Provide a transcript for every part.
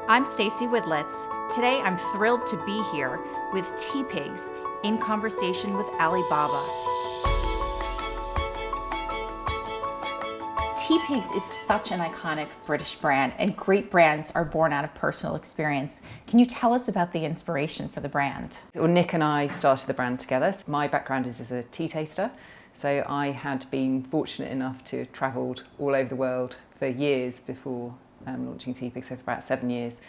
I'm Stacey Widlitz. Today I'm thrilled to be here with teapigs in conversation with Alibaba. Teapigs is such an iconic British brand, and great brands are born out of personal experience. Can you tell us about the inspiration for the brand? Well, Nick and I started the brand together. My background is as a tea taster, so I had been fortunate enough to have travelled all over the world for years before launching teapigs, so for about 7 years,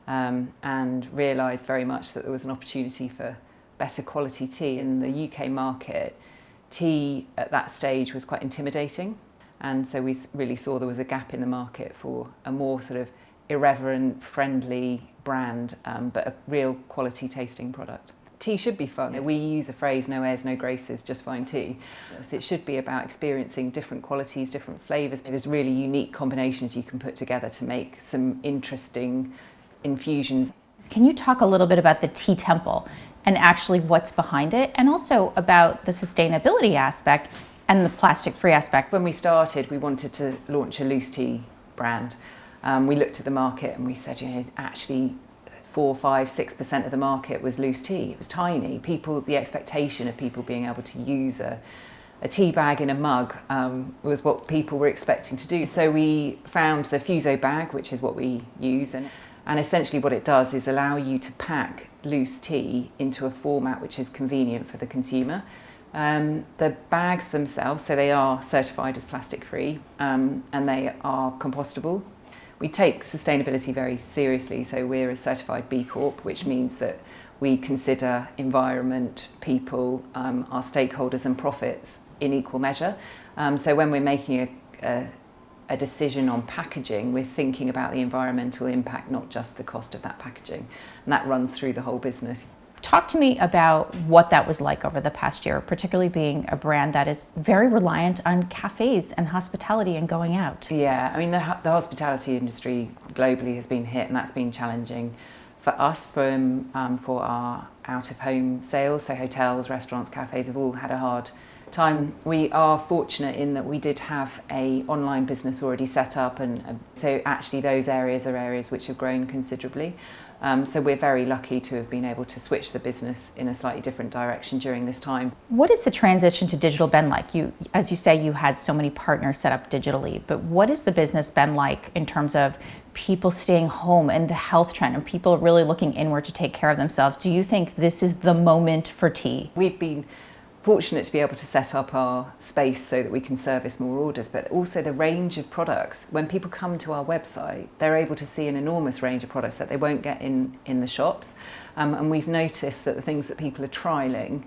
and realised very much that there was an opportunity for better quality tea. In the UK market, tea at that stage was quite intimidating. And so we really saw there was a gap in the market for a more sort of irreverent, friendly brand, but a real quality tasting product. Tea should be fun. Yes. We use a phrase, no airs, no graces, just fine tea. So it should be about experiencing different qualities, different flavours. There's really unique combinations you can put together to make some interesting infusions. Can you talk a little bit about the tea temple and actually what's behind it, and also about the sustainability aspect and the plastic-free aspect? When we started, we wanted to launch a loose tea brand. We looked at the market and we said, actually 4, 5, 6% of the market was loose tea. It was tiny. The expectation of people being able to use a tea bag in a mug was what people were expecting to do. So we found the Fuso bag, which is what we use, and essentially what it does is allow you to pack loose tea into a format which is convenient for the consumer. The bags themselves, so they are certified as plastic free, and they are compostable. We take sustainability very seriously, so we're a certified B Corp, which means that we consider environment, people, our stakeholders and profits in equal measure. So when we're making a decision on packaging, we're thinking about the environmental impact, not just the cost of that packaging, and that runs through the whole business. Talk to me about what that was like over the past year, particularly being a brand that is very reliant on cafes and hospitality and going out. Yeah, I mean, the hospitality industry globally has been hit, and that's been challenging for us for our out-of-home sales. So hotels, restaurants, cafes have all had a hard time. We are fortunate in that we did have an online business already set up, and so actually those areas are areas which have grown considerably. So we're very lucky to have been able to switch the business in a slightly different direction during this time. What has the transition to digital been like? As you say, you had so many partners set up digitally, but what has the business been like in terms of people staying home and the health trend and people really looking inward to take care of themselves? Do you think this is the moment for tea? We've been fortunate to be able to set up our space so that we can service more orders, but also the range of products. When people come to our website, they're able to see an enormous range of products that they won't get in the shops, and we've noticed that the things that people are trialling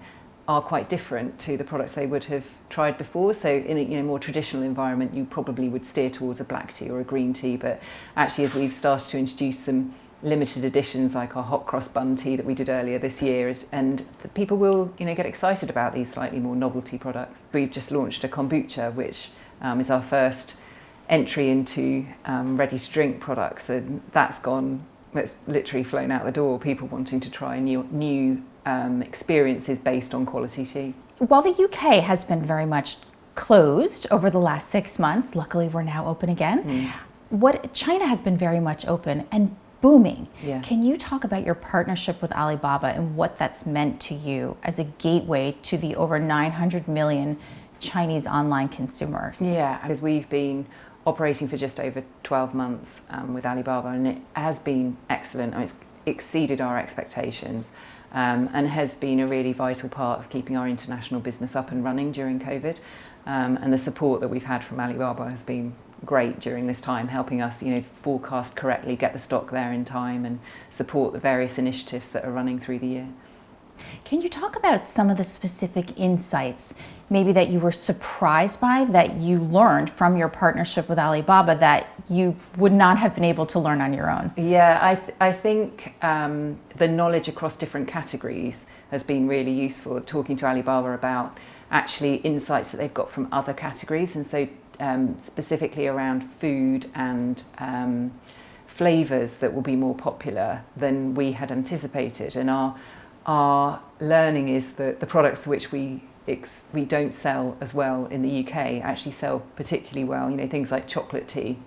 are quite different to the products they would have tried before. So in a more traditional environment, you probably would steer towards a black tea or a green tea, but actually as we've started to introduce some limited editions like our hot cross bun tea that we did earlier this year, and people will get excited about these slightly more novelty products. We've just launched a kombucha, which is our first entry into ready to drink products, and it's literally flown out the door, people wanting to try new experiences based on quality tea. While the UK has been very much closed over the last 6 months, luckily we're now open again. China has been very much open and booming. Yeah. Can you talk about your partnership with Alibaba and what that's meant to you as a gateway to the over 900 million Chinese online consumers? Yeah, because we've been operating for just over 12 months with Alibaba, and it has been excellent. It's exceeded our expectations, and has been a really vital part of keeping our international business up and running during COVID. And the support that we've had from Alibaba has been great during this time, helping us forecast correctly, get the stock there in time, and support the various initiatives that are running through the year. Can you talk about some of the specific insights maybe that you were surprised by, that you learned from your partnership with Alibaba that you would not have been able to learn on your own? Yeah, I think the knowledge across different categories has been really useful, talking to Alibaba about actually insights that they've got from other categories, and so specifically around food and flavours that will be more popular than we had anticipated. And our learning is that the products which we don't sell as well in the UK actually sell particularly well. Things like chocolate tea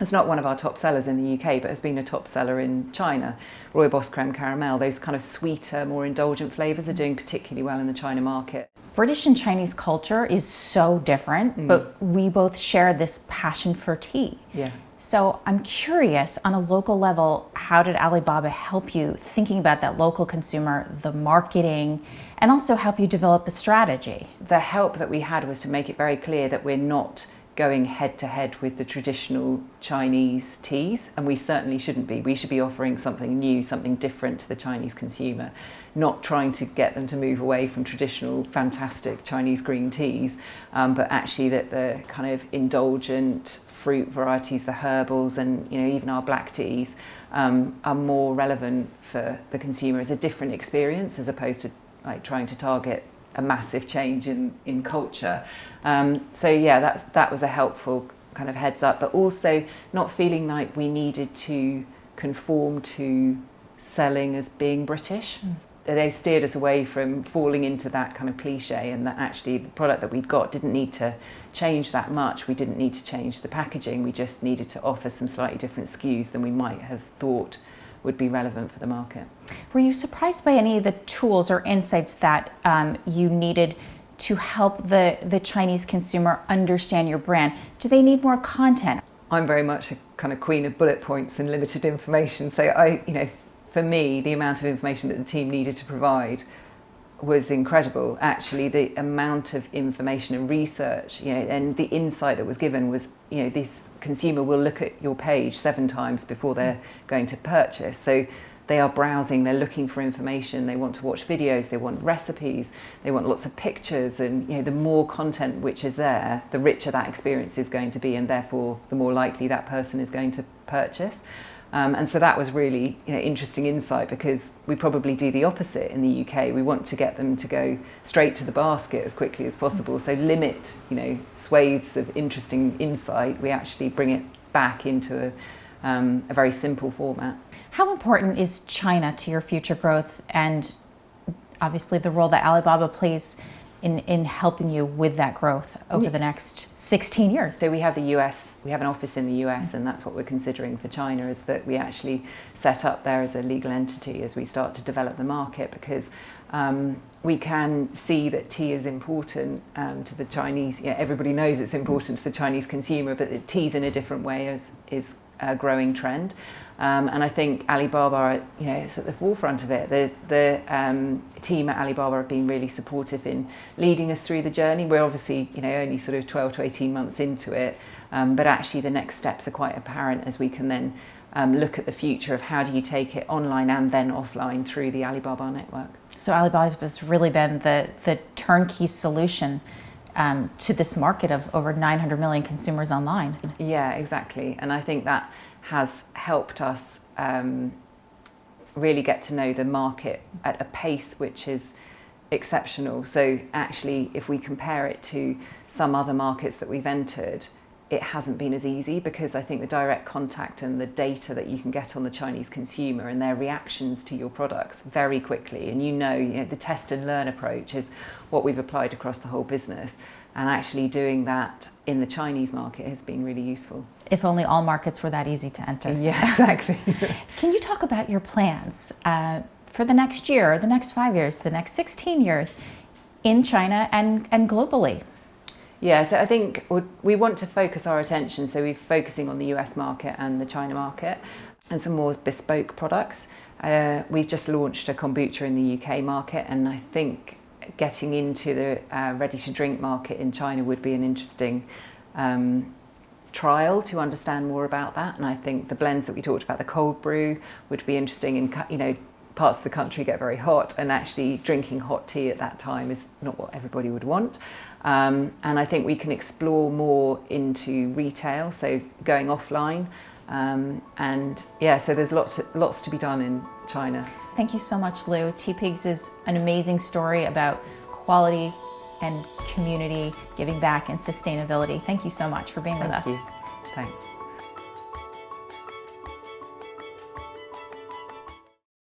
It's not one of our top sellers in the UK, but has been a top seller in China. Rooibos creme caramel, those kind of sweeter, more indulgent flavours are doing particularly well in the China market. British and Chinese culture is so different, but we both share this passion for tea. Yeah. So I'm curious, on a local level, how did Alibaba help you thinking about that local consumer, the marketing, and also help you develop the strategy? The help that we had was to make it very clear that we're not going head to head with the traditional Chinese teas, and we certainly shouldn't be. We should be offering something new, something different to the Chinese consumer, not trying to get them to move away from traditional fantastic Chinese green teas, but actually that the kind of indulgent fruit varieties, the herbals, and even our black teas are more relevant for the consumer as a different experience, as opposed to like trying to target a massive change in culture. So yeah, that was a helpful kind of heads up, but also not feeling like we needed to conform to selling as being British. They steered us away from falling into that kind of cliche, and that actually the product that we'd got didn't need to change that much. We didn't need to change the packaging. We just needed to offer some slightly different SKUs than we might have thought would be relevant for the market. Were you surprised by any of the tools or insights that you needed to help the Chinese consumer understand your brand? Do they need more content? I'm very much a kind of queen of bullet points and limited information. So for me, the amount of information that the team needed to provide was incredible. Actually, the amount of information and research, and the insight that was given was, this consumer will look at your page 7 times before they're going to purchase. So they are browsing, they're looking for information, they want to watch videos, they want recipes, they want lots of pictures, and the more content which is there, the richer that experience is going to be, and therefore the more likely that person is going to purchase. And so that was really interesting insight, because we probably do the opposite in the UK. We want to get them to go straight to the basket as quickly as possible. So limit swathes of interesting insight. We actually bring it back into a very simple format. How important is China to your future growth, and obviously the role that Alibaba plays in helping you with that growth over the next 16 years? So we have the US, we have an office in the US, and that's what we're considering for China, is that we actually set up there as a legal entity as we start to develop the market, because we can see that tea is important to the Chinese. Everybody knows it's important to the Chinese consumer, but tea's in a different way is a growing trend. And I think Alibaba, is at the forefront of it. The team at Alibaba have been really supportive in leading us through the journey. We're obviously, only sort of 12 to 18 months into it, but actually the next steps are quite apparent as we can then look at the future of how do you take it online and then offline through the Alibaba network. So Alibaba has really been the turnkey solution to this market of over 900 million consumers online. Yeah, exactly. And I think that has helped us really get to know the market at a pace which is exceptional. So actually, if we compare it to some other markets that we've entered, it hasn't been as easy, because I think the direct contact and the data that you can get on the Chinese consumer and their reactions to your products very quickly, and the test and learn approach is what we've applied across the whole business. And actually doing that in the Chinese market has been really useful. If only all markets were that easy to enter. Yeah, exactly. Can you talk about your plans for the next year, the next 5 years, the next 16 years in China and globally? Yeah, so I think we want to focus our attention. So we're focusing on the US market and the China market and some more bespoke products. We've just launched a kombucha in the UK market, and I think getting into the ready-to-drink market in China would be an interesting trial to understand more about that. And I think the blends that we talked about, the cold brew, would be interesting in parts of the country get very hot, and actually drinking hot tea at that time is not what everybody would want. And I think we can explore more into retail, so going offline. So there's lots to be done in China. Thank you so much, Lou. Teapigs is an amazing story about quality and community, giving back, and sustainability. Thank you so much for being with us. Thank you. Thanks.